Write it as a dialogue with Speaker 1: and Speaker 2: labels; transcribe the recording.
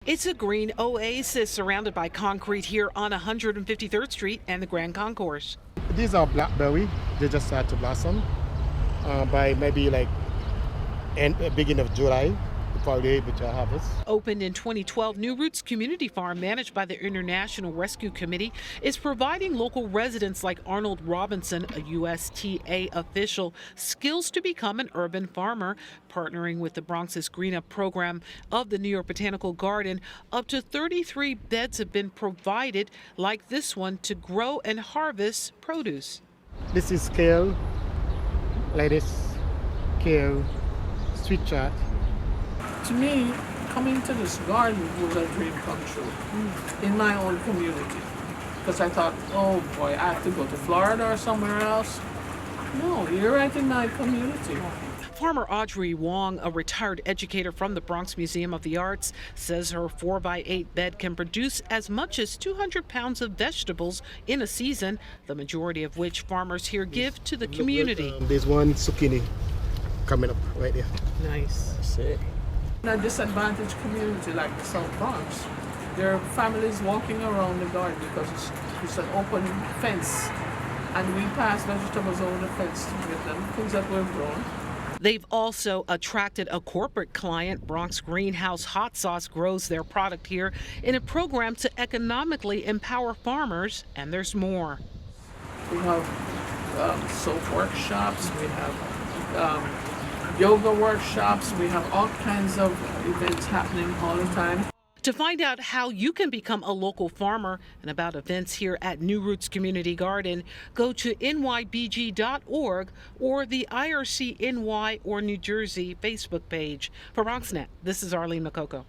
Speaker 1: It's a green oasis surrounded by concrete here on 153rd Street and the Grand Concourse.
Speaker 2: These are blackberry. They just start to blossom by maybe like beginning of July. Probably able to harvest.
Speaker 1: Opened in 2012, New Roots Community Farm, managed by the International Rescue Committee, is providing local residents like Arnold Robinson, a USDA official, skills to become an urban farmer. Partnering with the Bronx's Green Up program of the New York Botanical Garden, up to 33 beds have been provided, like this one, to grow and harvest produce.
Speaker 2: This is kale, lettuce, kale, sweet chat.
Speaker 3: To me, coming to this garden was a dream come true in my own community. Because I thought, oh boy, I have to go to Florida or somewhere else. No, you're right in my community.
Speaker 1: Farmer Audrey Wong, a retired educator from the Bronx Museum of the Arts, says her 4x8 bed can produce as much as 200 pounds of vegetables in a season, the majority of which farmers here give to the community.
Speaker 2: There's one zucchini coming up right there.
Speaker 1: Nice.
Speaker 2: That's it.
Speaker 3: In a disadvantaged community like the South Bronx, there are families walking around the garden because it's an open fence, and we pass vegetables over the fence to get them, things that we've grown.
Speaker 1: They've also attracted a corporate client. Bronx Greenhouse Hot Sauce grows their product here in a program to economically empower farmers, and there's more.
Speaker 3: We have soap workshops, we have yoga workshops, we have all kinds of events happening all the time.
Speaker 1: To find out how you can become a local farmer and about events here at New Roots Community Garden, go to nybg.org or the IRC NY or New Jersey Facebook page. For BronxNet, this is Arlene Makoko.